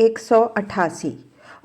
188।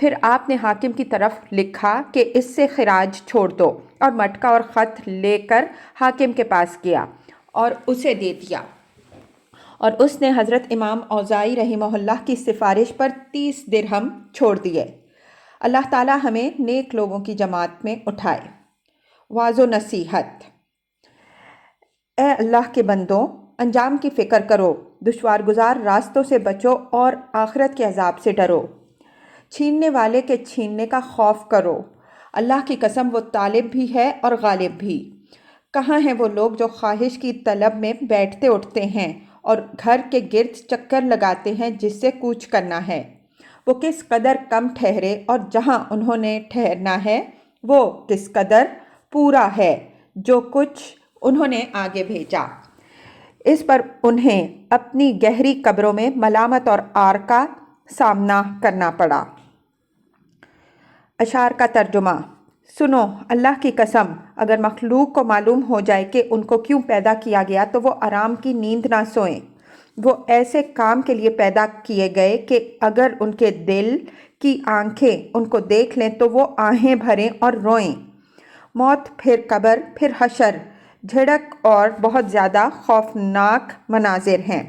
پھر آپ نے حاکم کی طرف لکھا کہ اس سے خراج چھوڑ دو، اور مٹکا اور خط لے کر حاکم کے پاس گیا اور اسے دے دیا، اور اس نے حضرت امام اوزاعی رحمہ اللہ کی سفارش پر 30 درہم چھوڑ دیے۔ اللہ تعالی ہمیں نیک لوگوں کی جماعت میں اٹھائے۔ واعظ و نصیحت۔ اے اللہ کے بندوں، انجام کی فکر کرو، دشوار گزار راستوں سے بچو اور آخرت کے عذاب سے ڈرو۔ چھیننے والے کے چھیننے کا خوف کرو، اللہ کی قسم وہ طالب بھی ہے اور غالب بھی۔ کہاں ہیں وہ لوگ جو خواہش کی طلب میں بیٹھتے اٹھتے ہیں اور گھر کے گرد چکر لگاتے ہیں جس سے کوچ کرنا ہے؟ وہ کس قدر کم ٹھہرے، اور جہاں انہوں نے ٹھہرنا ہے وہ کس قدر پورا ہے جو کچھ انہوں نے آگے بھیجا۔ اس پر انہیں اپنی گہری قبروں میں ملامت اور عار کا سامنا کرنا پڑا۔ اشعار کا ترجمہ۔ سنو، اللہ کی قسم، اگر مخلوق کو معلوم ہو جائے کہ ان کو کیوں پیدا کیا گیا تو وہ آرام کی نیند نہ سوئیں۔ وہ ایسے کام کے لیے پیدا کیے گئے کہ اگر ان کے دل کی آنکھیں ان کو دیکھ لیں تو وہ آہیں بھریں اور روئیں۔ موت، پھر قبر، پھر حشر، جھڑک اور بہت زیادہ خوفناک مناظر ہیں۔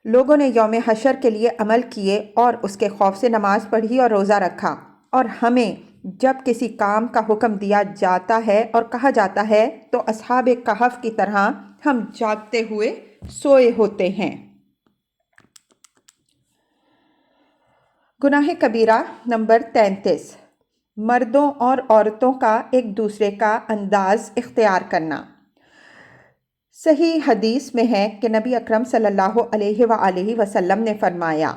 لوگوں نے یوم حشر کے لیے عمل کیے اور اس کے خوف سے نماز پڑھی اور روزہ رکھا، اور ہمیں جب کسی کام کا حکم دیا جاتا ہے اور کہا جاتا ہے تو اصحاب کہف کی طرح ہم جاگتے ہوئے سوئے ہوتے ہیں۔ گناہ کبیرہ نمبر 33۔ مردوں اور عورتوں کا ایک دوسرے کا انداز اختیار کرنا۔ صحیح حدیث میں ہے کہ نبی اکرم صلی اللہ علیہ وآلہ وسلم نے فرمایا،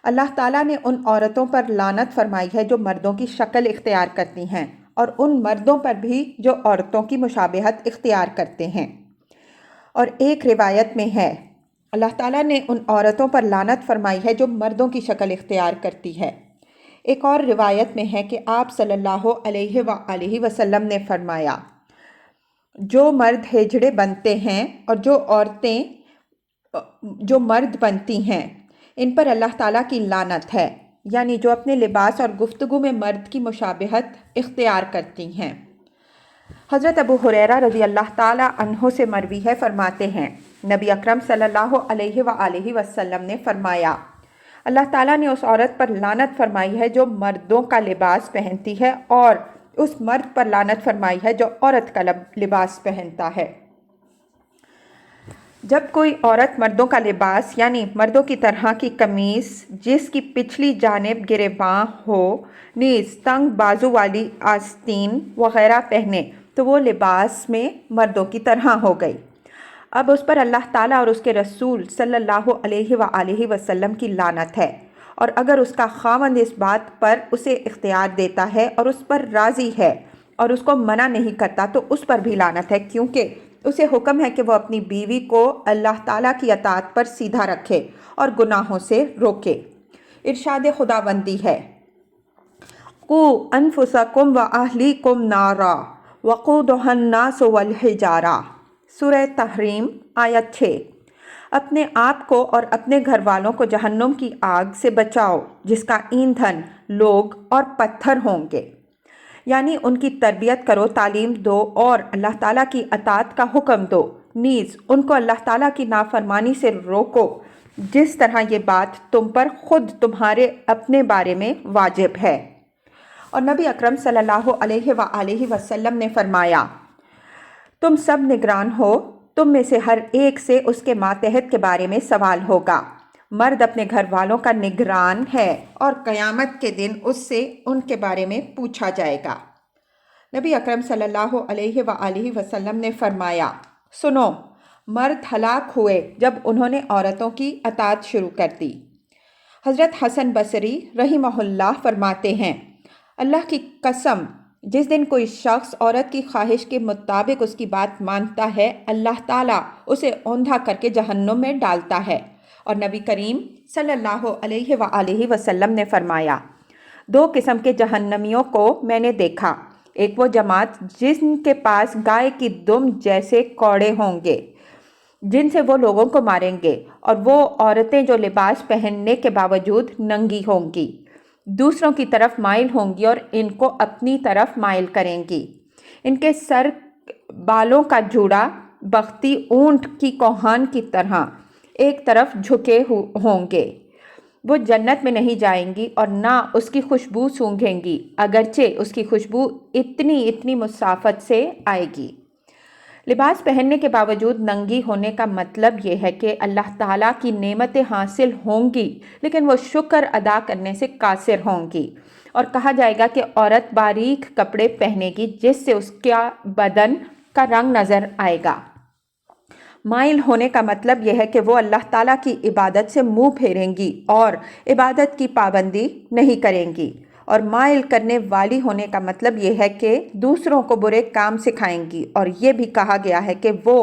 اللہ تعالیٰ نے ان عورتوں پر لعنت فرمائی ہے جو مردوں کی شکل اختیار کرتی ہیں، اور ان مردوں پر بھی جو عورتوں کی مشابہت اختیار کرتے ہیں۔ اور ایک روایت میں ہے، اللہ تعالیٰ نے ان عورتوں پر لعنت فرمائی ہے جو مردوں کی شکل اختیار کرتی ہے۔ ایک اور روایت میں ہے کہ آپ صلی اللہ علیہ وآلہ وسلم نے فرمایا، جو مرد ہجڑے بنتے ہیں اور جو عورتیں جو مرد بنتی ہیں ان پر اللہ تعالیٰ کی لعنت ہے، یعنی جو اپنے لباس اور گفتگو میں مرد کی مشابہت اختیار کرتی ہیں۔ حضرت ابو ہریرہ رضی اللہ تعالیٰ عنہ سے مروی ہے، فرماتے ہیں، نبی اکرم صلی اللہ علیہ وآلہ وسلم نے فرمایا، اللہ تعالیٰ نے اس عورت پر لعنت فرمائی ہے جو مردوں کا لباس پہنتی ہے، اور اس مرد پر لعنت فرمائی ہے جو عورت کا لباس پہنتا ہے۔ جب کوئی عورت مردوں کا لباس یعنی مردوں کی طرح کی قمیص جس کی پچھلی جانب گریباں ہو، نیز تنگ بازو والی آستین وغیرہ پہنے تو وہ لباس میں مردوں کی طرح ہو گئی۔ اب اس پر اللہ تعالیٰ اور اس کے رسول صلی اللہ علیہ وآلہ وسلم کی لعنت ہے، اور اگر اس کا خاوند اس بات پر اسے اختیار دیتا ہے اور اس پر راضی ہے اور اس کو منع نہیں کرتا تو اس پر بھی لعنت ہے، کیونکہ اسے حکم ہے کہ وہ اپنی بیوی کو اللہ تعالیٰ کی اطاعت پر سیدھا رکھے اور گناہوں سے روکے۔ ارشاد خداوندی ہے، قُوا أَنفُسَكُمْ وَأَهْلِيكُمْ نَارًا وَقُودُهَا النَّاسُ وَالْحِجَارَةُ۔ سورہ تحریم آیت 6۔ اپنے آپ کو اور اپنے گھر والوں کو جہنم کی آگ سے بچاؤ جس کا ایندھن لوگ اور پتھر ہوں گے، یعنی ان کی تربیت کرو، تعلیم دو اور اللہ تعالیٰ کی اطاعت کا حکم دو، نیز ان کو اللہ تعالیٰ کی نافرمانی سے روکو جس طرح یہ بات تم پر خود تمہارے اپنے بارے میں واجب ہے۔ اور نبی اکرم صلی اللہ علیہ وآلہ وسلم نے فرمایا، تم سب نگران ہو، تم میں سے ہر ایک سے اس کے ماتحت کے بارے میں سوال ہوگا۔ مرد اپنے گھر والوں کا نگران ہے اور قیامت کے دن اس سے ان کے بارے میں پوچھا جائے گا۔ نبی اکرم صلی اللہ علیہ وآلہ وسلم نے فرمایا، سنو، مرد ہلاک ہوئے جب انہوں نے عورتوں کی اطاعت شروع کر دی۔ حضرت حسن بصری رحمہ اللہ فرماتے ہیں، اللہ کی قسم، جس دن کوئی شخص عورت کی خواہش کے مطابق اس کی بات مانتا ہے، اللہ تعالیٰ اسے اوندھا کر کے جہنم میں ڈالتا ہے۔ اور نبی کریم صلی اللہ علیہ وآلہ وسلم نے فرمایا، دو قسم کے جہنمیوں کو میں نے دیکھا، ایک وہ جماعت جن کے پاس گائے کی دم جیسے کوڑے ہوں گے جن سے وہ لوگوں کو ماریں گے، اور وہ عورتیں جو لباس پہننے کے باوجود ننگی ہوں گی۔ دوسروں کی طرف مائل ہوں گی اور ان کو اپنی طرف مائل کریں گی۔ ان کے سر بالوں کا جوڑا بختی اونٹ کی کوہان کی طرح ایک طرف جھکے ہوں گے۔ وہ جنت میں نہیں جائیں گی اور نہ اس کی خوشبو سونگھیں گی، اگرچہ اس کی خوشبو اتنی مسافت سے آئے گی۔ لباس پہننے کے باوجود ننگی ہونے کا مطلب یہ ہے کہ اللہ تعالیٰ کی نعمتیں حاصل ہوں گی لیکن وہ شکر ادا کرنے سے قاصر ہوں گی، اور کہا جائے گا کہ عورت باریک کپڑے پہنے گی جس سے اس کا بدن کا رنگ نظر آئے گا۔ مائل ہونے کا مطلب یہ ہے کہ وہ اللہ تعالیٰ کی عبادت سے منہ پھیریں گی اور عبادت کی پابندی نہیں کریں گی، اور مائل کرنے والی ہونے کا مطلب یہ ہے کہ دوسروں کو برے کام سکھائیں گی، اور یہ بھی کہا گیا ہے کہ وہ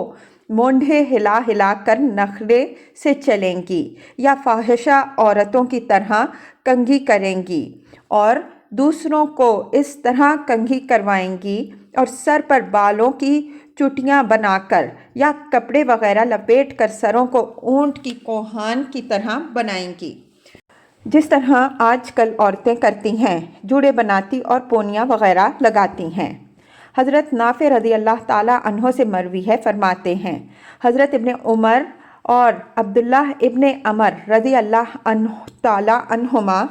مونڈھے ہلا ہلا کر نخرے سے چلیں گی یا فاحشہ عورتوں کی طرح کنگھی کریں گی اور دوسروں کو اس طرح کنگھی کروائیں گی اور سر پر بالوں کی چوٹیاں بنا کر یا کپڑے وغیرہ لپیٹ کر سروں کو اونٹ کی کوہان کی طرح بنائیں گی، جس طرح آج کل عورتیں کرتی ہیں، جوڑے بناتی اور پونیاں وغیرہ لگاتی ہیں۔ حضرت نافع رضی اللہ تعالیٰ عنہ سے مروی ہے، فرماتے ہیں حضرت ابن عمر اور عبداللہ ابن عمر رضی اللہ تعالیٰ عنہما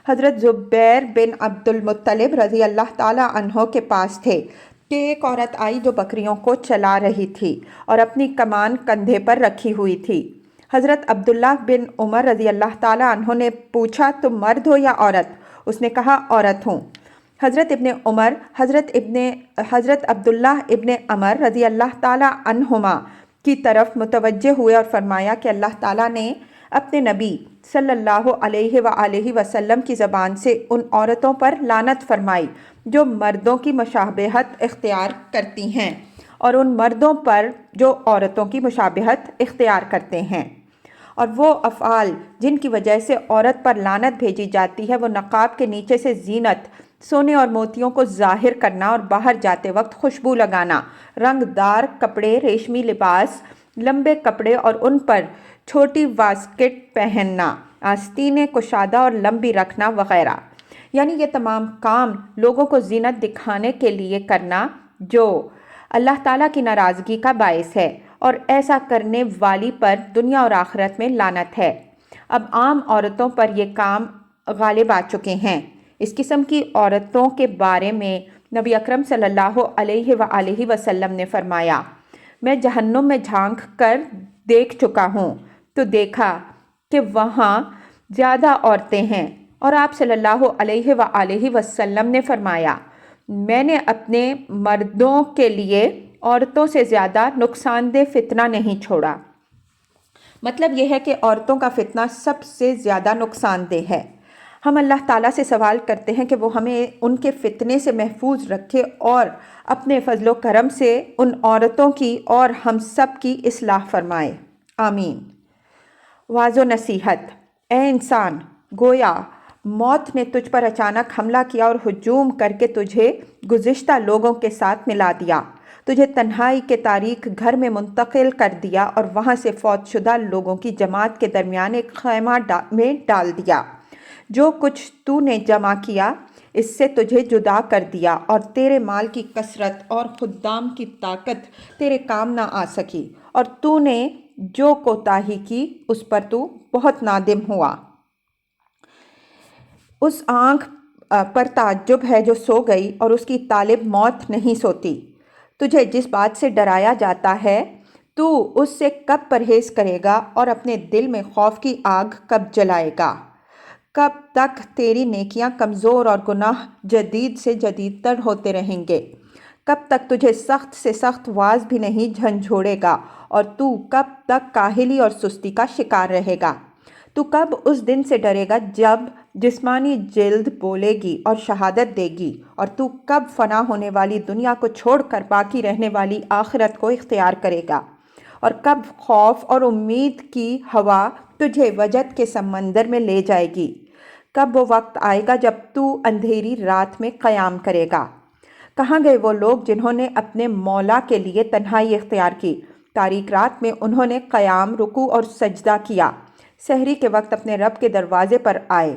حضرت زبیر بن عبد المطلب رضی اللہ تعالیٰ عنہ کے پاس تھے کہ ایک عورت آئی جو بکریوں کو چلا رہی تھی اور اپنی کمان کندھے پر رکھی ہوئی تھی۔ حضرت عبداللہ بن عمر رضی اللہ تعالیٰ عنہ نے پوچھا تم مرد ہو یا عورت؟ اس نے کہا عورت ہوں۔ حضرت ابن عمر حضرت عبداللہ ابن عمر رضی اللہ تعالیٰ عنہما کی طرف متوجہ ہوئے اور فرمایا کہ اللہ تعالیٰ نے اپنے نبی صلی اللہ علیہ وآلہ وسلم کی زبان سے ان عورتوں پر لعنت فرمائی جو مردوں کی مشابہت اختیار کرتی ہیں اور ان مردوں پر جو عورتوں کی مشابہت اختیار کرتے ہیں، اور وہ افعال جن کی وجہ سے عورت پر لعنت بھیجی جاتی ہے وہ نقاب کے نیچے سے زینت، سونے اور موتیوں کو ظاہر کرنا اور باہر جاتے وقت خوشبو لگانا، رنگ دار کپڑے، ریشمی لباس، لمبے کپڑے اور ان پر چھوٹی واسکٹ پہننا، آستینیں کشادہ اور لمبی رکھنا وغیرہ، یعنی یہ تمام کام لوگوں کو زینت دکھانے کے لیے کرنا جو اللہ تعالیٰ کی ناراضگی کا باعث ہے، اور ایسا کرنے والی پر دنیا اور آخرت میں لعنت ہے۔ اب عام عورتوں پر یہ کام غالب آ چکے ہیں۔ اس قسم کی عورتوں کے بارے میں نبی اکرم صلی اللہ علیہ وآلہ وسلم نے فرمایا، میں جہنم میں جھانک کر دیکھ چکا ہوں تو دیکھا کہ وہاں زیادہ عورتیں ہیں، اور آپ صلی اللہ علیہ وآلہ وسلم نے فرمایا، میں نے اپنے مردوں کے لیے عورتوں سے زیادہ نقصان دہ فتنہ نہیں چھوڑا۔ مطلب یہ ہے کہ عورتوں کا فتنہ سب سے زیادہ نقصان دہ ہے۔ ہم اللہ تعالیٰ سے سوال کرتے ہیں کہ وہ ہمیں ان کے فتنے سے محفوظ رکھے اور اپنے فضل و کرم سے ان عورتوں کی اور ہم سب کی اصلاح فرمائے، آمین۔ واعظ و نصیحت: اے انسان، گویا موت نے تجھ پر اچانک حملہ کیا اور ہجوم کر کے تجھے گزشتہ لوگوں کے ساتھ ملا دیا، تجھے تنہائی کے تاریک گھر میں منتقل کر دیا اور وہاں سے فوت شدہ لوگوں کی جماعت کے درمیان ایک خیمہ میں ڈال دیا۔ جو کچھ تو نے جمع کیا اس سے تجھے جدا کر دیا، اور تیرے مال کی کثرت اور خدام کی طاقت تیرے کام نہ آ سکی، اور تو نے جو کوتاہی کی اس پر تو بہت نادم ہوا۔ اس آنکھ پر تعجب ہے جو سو گئی اور اس کی طالب موت نہیں سوتی۔ تجھے جس بات سے ڈرایا جاتا ہے تو اس سے کب پرہیز کرے گا اور اپنے دل میں خوف کی آگ کب جلائے گا؟ کب تک تیری نیکیاں کمزور اور گناہ جدید سے جدید تر ہوتے رہیں گے؟ کب تک تجھے سخت سے سخت واز بھی نہیں جھنجھوڑے گا اور تو کب تک کاہلی اور سستی کا شکار رہے گا؟ تو کب اس دن سے ڈرے گا جب جسمانی جلد بولے گی اور شہادت دے گی، اور تو کب فنا ہونے والی دنیا کو چھوڑ کر باقی رہنے والی آخرت کو اختیار کرے گا، اور کب خوف اور امید کی ہوا تجھے وجد کے سمندر میں لے جائے گی؟ کب وہ وقت آئے گا جب تو اندھیری رات میں قیام کرے گا؟ کہاں گئے وہ لوگ جنہوں نے اپنے مولا کے لیے تنہائی اختیار کی؟ تاریک رات میں انہوں نے قیام، رکوع اور سجدہ کیا، سحری کے وقت اپنے رب کے دروازے پر آئے،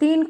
3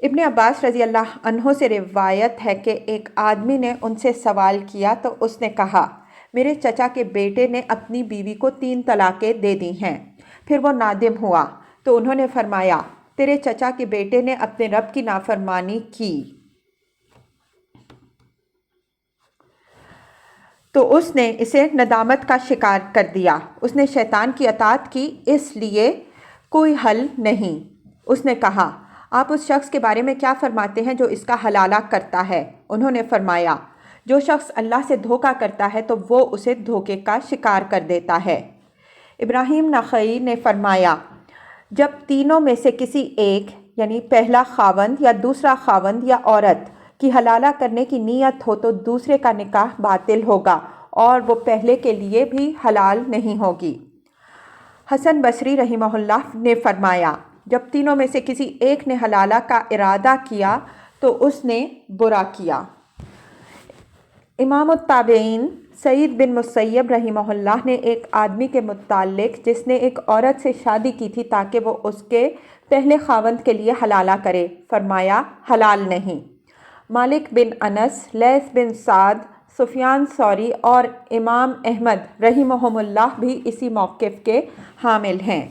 ابن عباس رضی اللہ عنہ سے روایت ہے کہ ایک آدمی نے ان سے سوال کیا تو اس نے کہا، میرے چچا کے بیٹے نے اپنی بیوی کو 3 طلاقیں دے دی ہیں۔ پھر وہ نادم ہوا تو انہوں نے فرمایا، تیرے چچا کے بیٹے نے اپنے رب کی نافرمانی کی تو اس نے اسے ندامت کا شکار کر دیا، اس نے شیطان کی اطاعت کی، اس لیے کوئی حل نہیں۔ اس نے کہا، آپ اس شخص کے بارے میں کیا فرماتے ہیں جو اس کا حلالہ کرتا ہے؟ انہوں نے فرمایا، جو شخص اللہ سے دھوکہ کرتا ہے تو وہ اسے دھوکے کا شکار کر دیتا ہے۔ ابراہیم نخعی نے فرمایا، جب تینوں میں سے کسی ایک یعنی پہلا خاوند یا دوسرا خاوند یا عورت کی حلالہ کرنے کی نیت ہو تو دوسرے کا نکاح باطل ہوگا اور وہ پہلے کے لیے بھی حلال نہیں ہوگی۔ حسن بصری رحمہ اللہ نے فرمایا، جب تینوں میں سے کسی ایک نے حلالہ کا ارادہ کیا تو اس نے برا کیا۔ امام التابعین سعید بن مسیب رحمہ اللہ نے ایک آدمی کے متعلق جس نے ایک عورت سے شادی کی تھی تاکہ وہ اس کے پہلے خاوند کے لیے حلالہ کرے، فرمایا حلال نہیں۔ مالک بن انس، لیث بن سعد، سفیان ثوری اور امام احمد رحمہم اللہ بھی اسی موقف کے حامل ہیں۔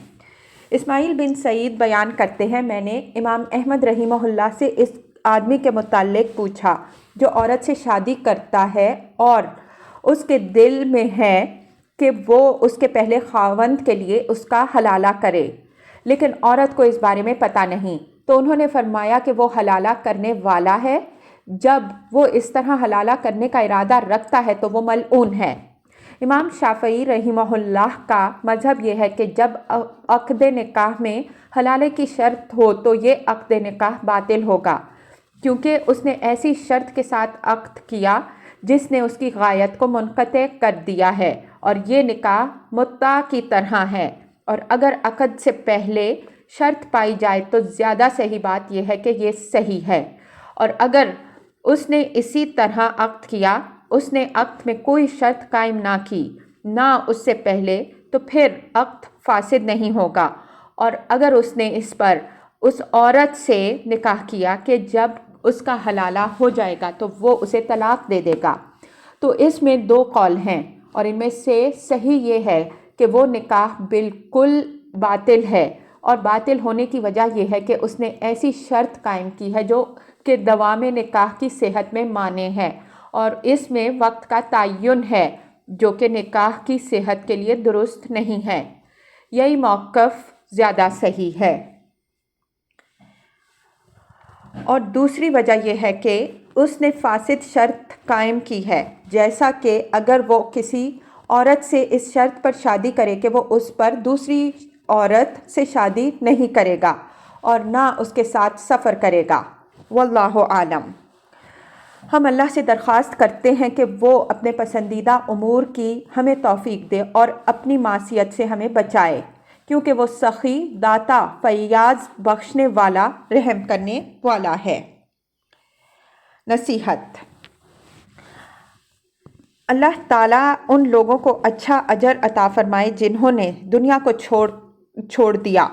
اسماعیل بن سعید بیان کرتے ہیں، میں نے امام احمد رحمہ اللہ سے اس آدمی کے متعلق پوچھا جو عورت سے شادی کرتا ہے اور اس کے دل میں ہے کہ وہ اس کے پہلے خاوند کے لیے اس کا حلالہ کرے، لیکن عورت کو اس بارے میں پتہ نہیں، تو انہوں نے فرمایا کہ وہ حلالہ کرنے والا ہے، جب وہ اس طرح حلالہ کرنے کا ارادہ رکھتا ہے تو وہ ملعون ہے۔ امام شافعی رحمہ اللہ کا مذہب یہ ہے کہ جب عقد نکاح میں حلالے کی شرط ہو تو یہ عقد نکاح باطل ہوگا، کیونکہ اس نے ایسی شرط کے ساتھ عقد کیا جس نے اس کی غایت کو منقطع کر دیا ہے، اور یہ نکاح متع کی طرح ہے، اور اگر عقد سے پہلے شرط پائی جائے تو زیادہ صحیح بات یہ ہے کہ یہ صحیح ہے، اور اگر اس نے اسی طرح عقد کیا، اس نے عقد میں کوئی شرط قائم نہ کی نہ اس سے پہلے، تو پھر عقد فاسد نہیں ہوگا، اور اگر اس نے اس پر اس عورت سے نکاح کیا کہ جب اس کا حلالہ ہو جائے گا تو وہ اسے طلاق دے دے گا، تو اس میں 2 قول ہیں، اور ان میں سے صحیح یہ ہے کہ وہ نکاح بالکل باطل ہے، اور باطل ہونے کی وجہ یہ ہے کہ اس نے ایسی شرط قائم کی ہے جو کہ دوام نکاح کی صحت میں مانع ہے، اور اس میں وقت کا تعین ہے جو کہ نکاح کی صحت کے لیے درست نہیں ہے۔ یہی موقف زیادہ صحیح ہے۔ اور دوسری وجہ یہ ہے کہ اس نے فاسد شرط قائم کی ہے، جیسا کہ اگر وہ کسی عورت سے اس شرط پر شادی کرے کہ وہ اس پر دوسری عورت سے شادی نہیں کرے گا اور نہ اس کے ساتھ سفر کرے گا۔ واللہ عالم۔ ہم اللہ سے درخواست کرتے ہیں کہ وہ اپنے پسندیدہ امور کی ہمیں توفیق دے اور اپنی معصیت سے ہمیں بچائے، کیونکہ وہ سخی، داتا، فیاض، بخشنے والا، رحم کرنے والا ہے۔ نصیحت۔ اللہ تعالیٰ ان لوگوں کو اچھا اجر عطا فرمائے جنہوں نے دنیا کو چھوڑ دیا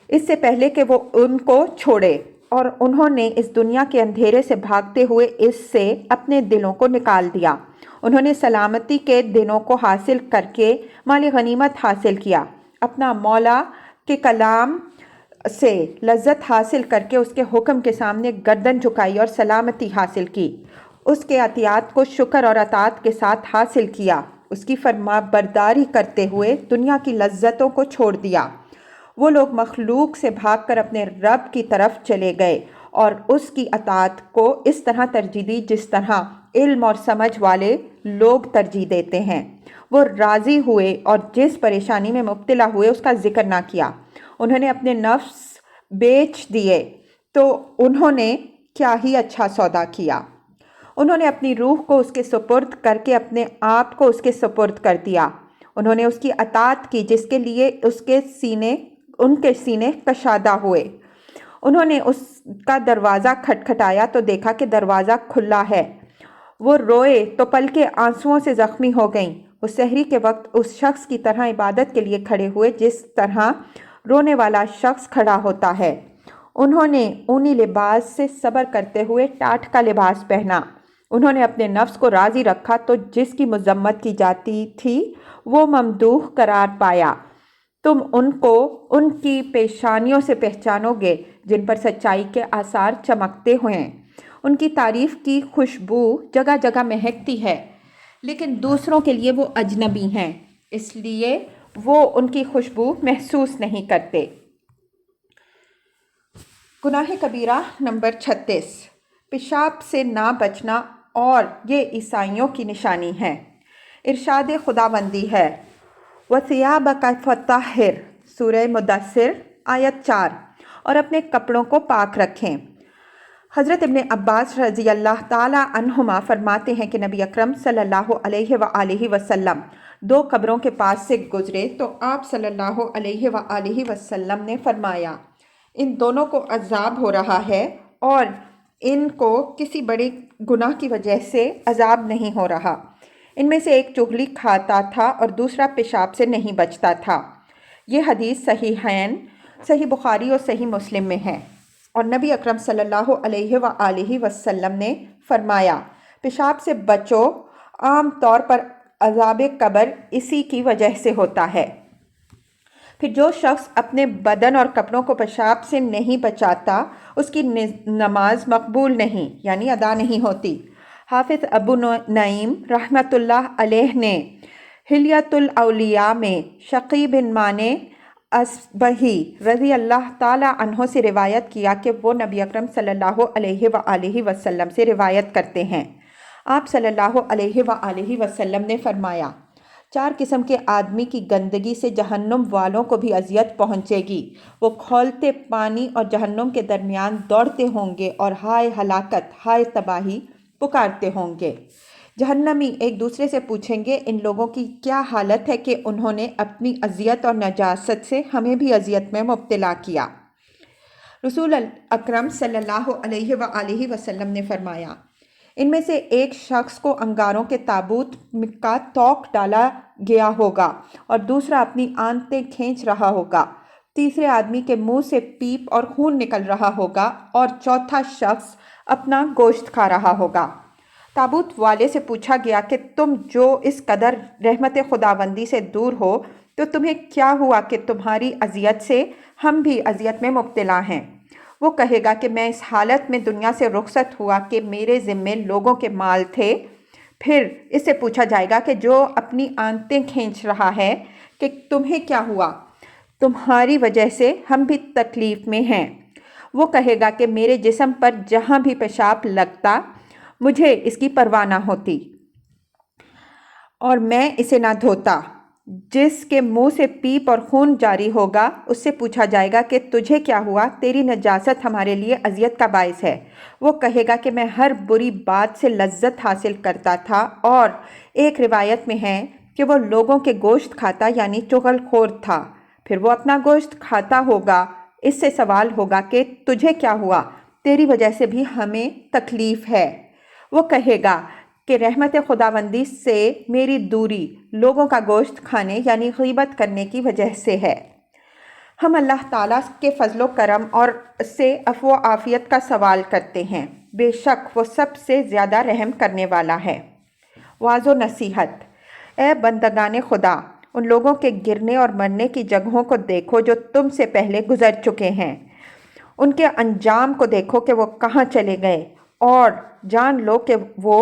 اس سے پہلے کہ وہ ان کو چھوڑے، اور انہوں نے اس دنیا کے اندھیرے سے بھاگتے ہوئے اس سے اپنے دلوں کو نکال دیا۔ انہوں نے سلامتی کے دنوں کو حاصل کر کے مال غنیمت حاصل کیا، اپنا مولا کے کلام سے لذت حاصل کر کے اس کے حکم کے سامنے گردن جھکائی اور سلامتی حاصل کی، اس کے عطیات کو شکر اور اطاعت کے ساتھ حاصل کیا، اس کی فرما برداری کرتے ہوئے دنیا کی لذتوں کو چھوڑ دیا۔ وہ لوگ مخلوق سے بھاگ کر اپنے رب کی طرف چلے گئے اور اس کی اطاعت کو اس طرح ترجیح دی جس طرح علم اور سمجھ والے لوگ ترجیح دیتے ہیں۔ وہ راضی ہوئے اور جس پریشانی میں مبتلا ہوئے اس کا ذکر نہ کیا۔ انہوں نے اپنے نفس بیچ دیے تو انہوں نے کیا ہی اچھا سودا کیا۔ انہوں نے اپنی روح کو اس کے سپرد کر کے اپنے آپ کو اس کے سپرد کر دیا۔ انہوں نے اس کی اطاعت کی جس کے لیے ان کے سینے کشادہ ہوئے۔ انہوں نے اس کا دروازہ کھٹکھٹایا تو دیکھا کہ دروازہ کھلا ہے۔ وہ روئے تو پلکیں آنسوؤں سے زخمی ہو گئیں۔ وہ سحری کے وقت اس شخص کی طرح عبادت کے لیے کھڑے ہوئے جس طرح رونے والا شخص کھڑا ہوتا ہے۔ انہوں نے اونی لباس سے صبر کرتے ہوئے ٹاٹ کا لباس پہنا۔ انہوں نے اپنے نفس کو راضی رکھا تو جس کی مذمت کی جاتی تھی وہ ممدوح قرار پایا۔ تم ان کو ان کی پیشانیوں سے پہچانو گے جن پر سچائی کے آثار چمکتے ہوئے۔ ان کی تعریف کی خوشبو جگہ جگہ مہکتی ہے، لیکن دوسروں کے لیے وہ اجنبی ہیں، اس لیے وہ ان کی خوشبو محسوس نہیں کرتے۔ گناہ کبیرہ نمبر 36، پیشاب سے نہ بچنا، اور یہ عیسائیوں کی نشانی ہے۔ ارشاد خداوندی ہے، وَثِيَابَكَ فَطَهِّرْ، سورہ مدثر آیت 4، اور اپنے کپڑوں کو پاک رکھیں۔ حضرت ابن عباس رضی اللہ تعالی عنہما فرماتے ہیں کہ نبی اکرم صلی اللہ علیہ وآلہ وسلم 2 قبروں کے پاس سے گزرے تو آپ صلی اللہ علیہ وآلہ وسلم نے فرمایا، ان دونوں کو عذاب ہو رہا ہے اور ان کو کسی بڑے گناہ کی وجہ سے عذاب نہیں ہو رہا۔ ان میں سے ایک چغلی کھاتا تھا اور دوسرا پیشاب سے نہیں بچتا تھا۔ یہ حدیث صحیحین، صحیح بخاری اور صحیح مسلم میں ہے، اور نبی اکرم صلی اللہ علیہ وآلہ وسلم نے فرمایا، پیشاب سے بچو، عام طور پر عذاب قبر اسی کی وجہ سے ہوتا ہے۔ پھر جو شخص اپنے بدن اور کپڑوں کو پیشاب سے نہیں بچاتا اس کی نماز مقبول نہیں، یعنی ادا نہیں ہوتی۔ حافظ ابو نعیم رحمۃ اللہ علیہ نے حلیۃ الاولیاء میں شقی بن مانے اصبہی رضی اللہ تعالی عنہ سے روایت کیا کہ وہ نبی اکرم صلی اللہ علیہ وآلہ وسلم سے روایت کرتے ہیں۔ آپ صلی اللہ علیہ وآلہ وسلم نے فرمایا، 4 قسم کے آدمی کی گندگی سے جہنم والوں کو بھی اذیت پہنچے گی۔ وہ کھولتے پانی اور جہنم کے درمیان دوڑتے ہوں گے اور ہائے ہلاکت، ہائے تباہی پکارتے ہوں گے۔ جہنمی ایک دوسرے سے پوچھیں گے، ان لوگوں کی کیا حالت ہے کہ انہوں نے اپنی اذیت اور نجاست سے ہمیں بھی اذیت میں مبتلا کیا۔ رسول اکرم صلی اللہ علیہ وآلہ وسلم نے فرمایا، ان میں سے ایک شخص کو انگاروں کے تابوت کا توق ڈالا گیا ہوگا اور دوسرا اپنی آنتیں کھینچ رہا ہوگا، تیسرے آدمی کے منہ سے پیپ اور خون نکل رہا ہوگا اور چوتھا شخص اپنا گوشت کھا رہا ہوگا۔ تابوت والے سے پوچھا گیا کہ تم جو اس قدر رحمت خداوندی سے دور ہو تو تمہیں کیا ہوا کہ تمہاری اذیت سے ہم بھی اذیت میں مبتلا ہیں؟ وہ کہے گا کہ میں اس حالت میں دنیا سے رخصت ہوا کہ میرے ذمے لوگوں کے مال تھے۔ پھر اس سے پوچھا جائے گا کہ جو اپنی آنتیں کھینچ رہا ہے کہ تمہیں کیا ہوا؟ تمہاری وجہ سے ہم بھی تکلیف میں ہیں۔ وہ کہے گا کہ میرے جسم پر جہاں بھی پیشاب لگتا مجھے اس کی پرواہ نہ ہوتی اور میں اسے نہ دھوتا۔ جس کے منہ سے پیپ اور خون جاری ہوگا اس سے پوچھا جائے گا کہ تجھے کیا ہوا؟ تیری نجاست ہمارے لیے اذیت کا باعث ہے۔ وہ کہے گا کہ میں ہر بری بات سے لذت حاصل کرتا تھا، اور ایک روایت میں ہے کہ وہ لوگوں کے گوشت کھاتا یعنی چغل خور تھا۔ پھر وہ اپنا گوشت کھاتا ہوگا، اس سے سوال ہوگا کہ تجھے کیا ہوا؟ تیری وجہ سے بھی ہمیں تکلیف ہے۔ وہ کہے گا کہ رحمت خداوندی سے میری دوری لوگوں کا گوشت کھانے یعنی غیبت کرنے کی وجہ سے ہے۔ ہم اللہ تعالیٰ کے فضل و کرم اور سے عفو و عافیت کا سوال کرتے ہیں، بے شک وہ سب سے زیادہ رحم کرنے والا ہے۔ وعظ و نصیحت، اے بندگان خدا، ان لوگوں کے گرنے اور مرنے کی جگہوں کو دیکھو جو تم سے پہلے گزر چکے ہیں، ان کے انجام کو دیکھو کہ وہ کہاں چلے گئے، اور جان لو کہ وہ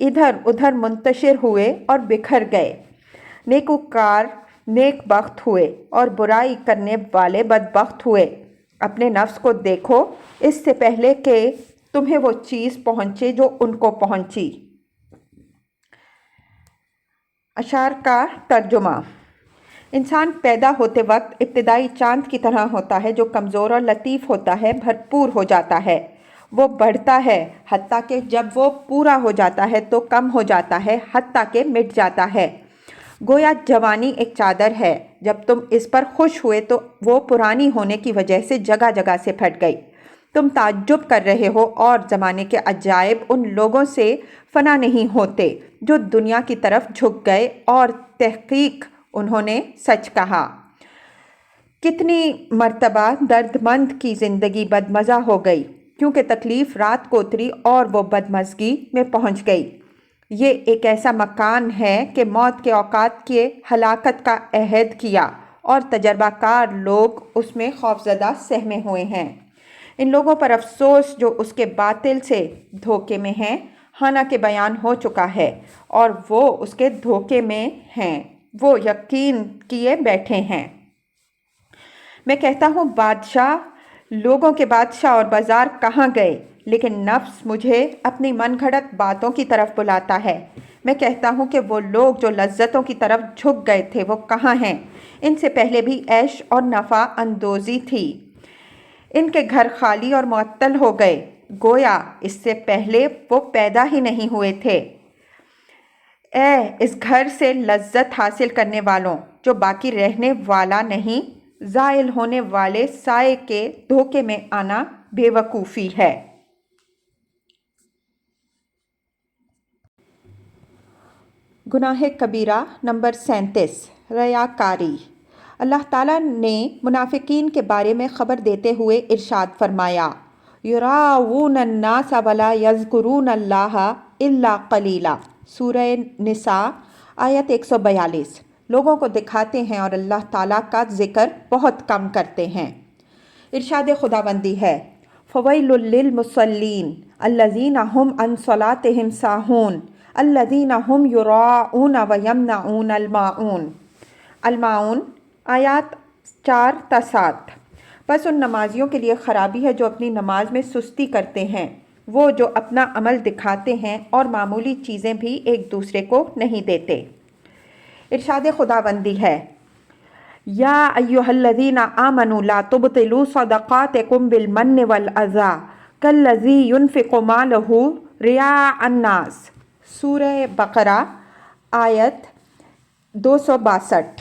ادھر ادھر منتشر ہوئے اور بکھر گئے۔ نیکوکار نیک بخت ہوئے اور برائی کرنے والے بدبخت ہوئے۔ اپنے نفس کو دیکھو اس سے پہلے کہ تمہیں وہ چیز پہنچے جو ان کو پہنچی۔ اشعار کا ترجمہ۔ انسان پیدا ہوتے وقت ابتدائی چاند کی طرح ہوتا ہے جو کمزور اور لطیف ہوتا ہے، بھرپور ہو جاتا ہے، وہ بڑھتا ہے، حتیٰ کہ جب وہ پورا ہو جاتا ہے تو کم ہو جاتا ہے، حتیٰ کہ مٹ جاتا ہے۔ گویا جوانی ایک چادر ہے، جب تم اس پر خوش ہوئے تو وہ پرانی ہونے کی وجہ سے جگہ جگہ سے پھٹ گئی۔ تم تعجب کر رہے ہو اور زمانے کے عجائب ان لوگوں سے فنا نہیں ہوتے جو دنیا کی طرف جھک گئے اور تحقیق انہوں نے سچ کہا۔ کتنی مرتبہ درد مند کی زندگی بدمزہ ہو گئی کیونکہ تکلیف رات کو اتری اور وہ بدمزگی میں پہنچ گئی۔ یہ ایک ایسا مکان ہے کہ موت کے اوقات کے ہلاکت کا عہد کیا اور تجربہ کار لوگ اس میں خوفزدہ سہمے ہوئے ہیں۔ ان لوگوں پر افسوس جو اس کے باطل سے دھوکے میں ہیں، حالانکہ بیان ہو چکا ہے اور وہ اس کے دھوکے میں ہیں، وہ یقین کیے بیٹھے ہیں۔ میں کہتا ہوں بادشاہ، لوگوں کے بادشاہ اور بازار کہاں گئے؟ لیکن نفس مجھے اپنی من گھڑت باتوں کی طرف بلاتا ہے۔ میں کہتا ہوں کہ وہ لوگ جو لذتوں کی طرف جھک گئے تھے وہ کہاں ہیں؟ ان سے پہلے بھی عیش اور نفع اندوزی تھی، ان کے گھر خالی اور معطل ہو گئے، گویا اس سے پہلے وہ پیدا ہی نہیں ہوئے تھے۔ اے اس گھر سے لذت حاصل کرنے والوں، جو باقی رہنے والا نہیں، زائل ہونے والے سائے کے دھوکے میں آنا بے وقوفی ہے۔ گناہ کبیرہ نمبر 37، ریاکاری۔ اللہ تعالیٰ نے منافقین کے بارے میں خبر دیتے ہوئے ارشاد فرمایا، یراؤون الناس ولا یذکرون اللہ الا قلیلا۔ سورہ نساء آیت 142۔ لوگوں کو دکھاتے ہیں اور اللہ تعالیٰ کا ذکر بہت کم کرتے ہیں۔ ارشاد خداوندی ہے، فویل للمصلین الذین هم عن صلاتهم ساہون الذین هم یراؤون ویمنعون الماعون۔ الماعون آیات 4 تا 7۔ بس ان نمازیوں کے لیے خرابی ہے جو اپنی نماز میں سستی کرتے ہیں، وہ جو اپنا عمل دکھاتے ہیں اور معمولی چیزیں بھی ایک دوسرے کو نہیں دیتے۔ ارشاد خداوندی ہے، یا ایھا الذین آمنوا لا تبطلوا صدقاتکم بالمن والاذی کالذی ينفق مالہ رئاء الناس۔ سورہ بقرہ آیت 262۔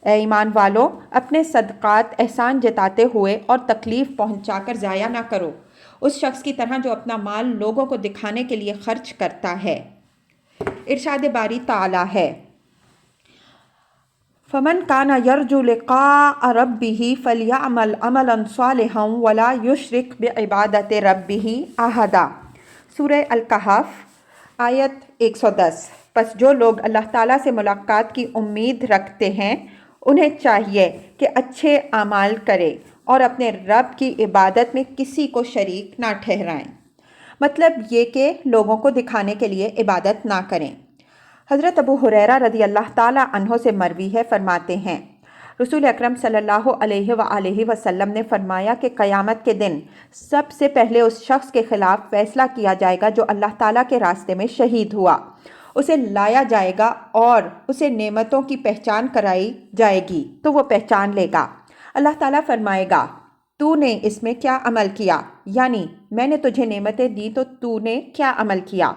اے ایمان والو، اپنے صدقات احسان جتاتے ہوئے اور تکلیف پہنچا کر ضائع نہ کرو، اس شخص کی طرح جو اپنا مال لوگوں کو دکھانے کے لیے خرچ کرتا ہے۔ ارشاد باری تعالیٰ ہے، فمن کان یرجو لقاء ربہ فلیعمل عملا صالحا ولا یشرک بعبادۃ ربہ احدا۔ سورہ الکہف آیت 110۔ پس جو لوگ اللہ تعالیٰ سے ملاقات کی امید رکھتے ہیں، انہیں چاہیے کہ اچھے اعمال کرے اور اپنے رب کی عبادت میں کسی کو شریک نہ ٹھہرائیں۔ مطلب یہ کہ لوگوں کو دکھانے کے لیے عبادت نہ کریں۔ حضرت ابو ہریرہ رضی اللہ تعالیٰ عنہ سے مروی ہے، فرماتے ہیں، رسول اکرم صلی اللہ علیہ وآلہ وسلم نے فرمایا کہ قیامت کے دن سب سے پہلے اس شخص کے خلاف فیصلہ کیا جائے گا جو اللہ تعالیٰ کے راستے میں شہید ہوا۔ اسے لایا جائے گا اور اسے نعمتوں کی پہچان کرائی جائے گی تو وہ پہچان لے گا۔ اللہ تعالیٰ فرمائے گا، تو نے اس میں کیا عمل کیا؟ یعنی میں نے تجھے نعمتیں دی تو تو نے کیا عمل کیا؟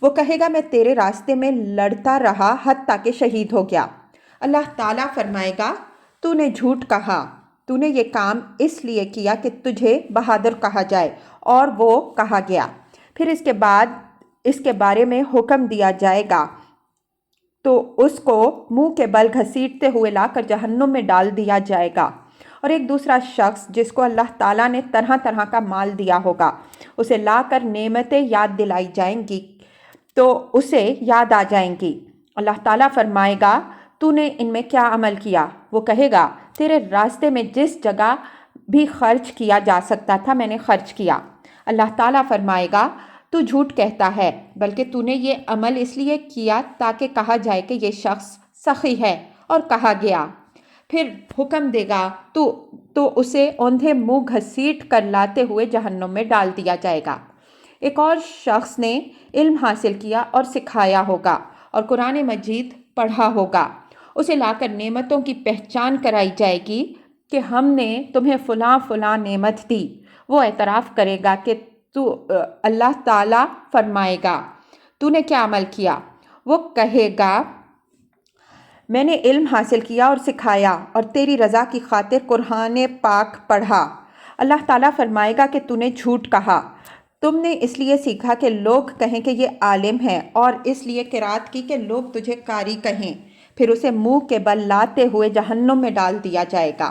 وہ کہے گا، میں تیرے راستے میں لڑتا رہا حتیٰ کہ شہید ہو گیا۔ اللہ تعالیٰ فرمائے گا، تو نے جھوٹ کہا، تو نے یہ کام اس لیے کیا کہ تجھے بہادر کہا جائے، اور وہ کہا گیا۔ پھر اس کے بعد اس کے بارے میں حکم دیا جائے گا تو اس کو منہ کے بل گھسیٹتے ہوئے لا کر جہنم میں ڈال دیا جائے گا۔ اور ایک دوسرا شخص جس کو اللہ تعالیٰ نے طرح طرح کا مال دیا ہوگا، اسے لا کر نعمتیں یاد دلائی جائیں گی تو اسے یاد آ جائیں گی۔ اللہ تعالیٰ فرمائے گا، تو نے ان میں کیا عمل کیا؟ وہ کہے گا، تیرے راستے میں جس جگہ بھی خرچ کیا جا سکتا تھا میں نے خرچ کیا۔ اللہ تعالیٰ فرمائے گا، تو جھوٹ کہتا ہے، بلکہ تو نے یہ عمل اس لیے کیا تاکہ کہا جائے کہ یہ شخص سخی ہے، اور کہا گیا۔ پھر حکم دے گا تو اسے اوندھے منہ گھسیٹ کر لاتے ہوئے جہنم میں ڈال دیا جائے گا۔ ایک اور شخص نے علم حاصل کیا اور سکھایا ہوگا اور قرآن مجید پڑھا ہوگا، اسے لا کر نعمتوں کی پہچان کرائی جائے گی کہ ہم نے تمہیں فلاں فلاں نعمت دی۔ وہ اعتراف کرے گا کہ اللہ تعالیٰ فرمائے گا، تو نے کیا عمل کیا؟ وہ کہے گا، میں نے علم حاصل کیا اور سکھایا اور تیری رضا کی خاطر قرآن پاک پڑھا۔ اللہ تعالیٰ فرمائے گا کہ تو نے جھوٹ کہا، تم نے اس لیے سیکھا کہ لوگ کہیں کہ یہ عالم ہے، اور اس لیے قرات کی کہ لوگ تجھے قاری کہیں۔ پھر اسے منہ کے بل لاتے ہوئے جہنم میں ڈال دیا جائے گا۔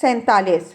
47।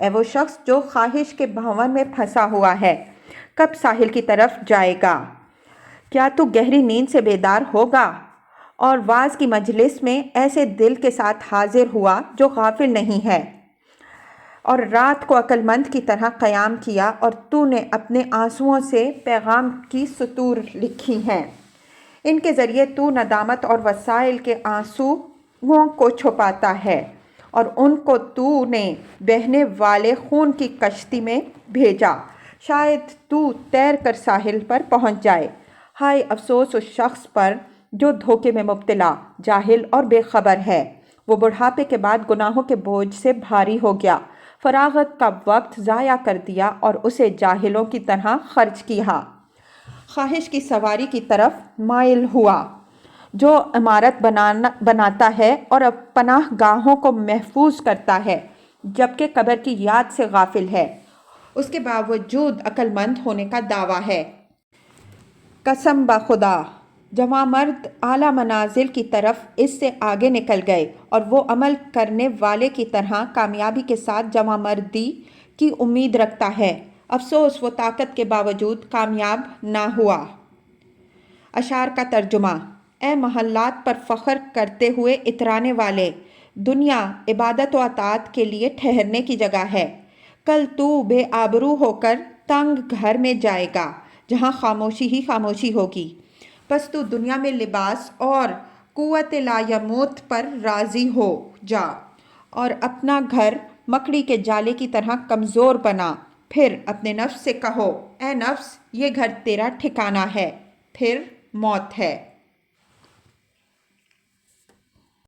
اے وہ شخص جو خواہش کے بھنور میں پھنسا ہوا ہے، کب ساحل کی طرف جائے گا؟ کیا تو گہری نیند سے بیدار ہوگا اور واعظ کی مجلس میں ایسے دل کے ساتھ حاضر ہوا جو غافل نہیں ہے، اور رات کو عقل مند کی طرح قیام کیا، اور تو نے اپنے آنسوؤں سے پیغام کی سطور لکھی ہیں۔ ان کے ذریعے تو ندامت اور وسائل کے آنسوؤں کو چھپاتا ہے، اور ان کو تو نے بہنے والے خون کی کشتی میں بھیجا، شاید تو تیر کر ساحل پر پہنچ جائے۔ ہائے افسوس اس شخص پر جو دھوکے میں مبتلا، جاہل اور بے خبر ہے۔ وہ بڑھاپے کے بعد گناہوں کے بوجھ سے بھاری ہو گیا، فراغت کا وقت ضائع کر دیا اور اسے جاہلوں کی طرح خرچ کیا۔ خواہش کی سواری کی طرف مائل ہوا، جو عمارت بناتا ہے اور پناہ گاہوں کو محفوظ کرتا ہے، جبکہ قبر کی یاد سے غافل ہے، اس کے باوجود عقل مند ہونے کا دعویٰ ہے۔ قسم بخدا، جوانمرد اعلیٰ منازل کی طرف اس سے آگے نکل گئے، اور وہ عمل کرنے والے کی طرح کامیابی کے ساتھ جوانمردی کی امید رکھتا ہے۔ افسوس وہ طاقت کے باوجود کامیاب نہ ہوا۔ اشعار کا ترجمہ۔ اے محلات پر فخر کرتے ہوئے اترانے والے، دنیا عبادت و اطاعت کے لیے ٹھہرنے کی جگہ ہے۔ کل تو بے آبرو ہو کر تنگ گھر میں جائے گا جہاں خاموشی ہی خاموشی ہوگی۔ پس تو دنیا میں لباس اور قوت لا یموت پر راضی ہو جا، اور اپنا گھر مکڑی کے جالے کی طرح کمزور بنا۔ پھر اپنے نفس سے کہو، اے نفس، یہ گھر تیرا ٹھکانہ ہے، پھر موت ہے۔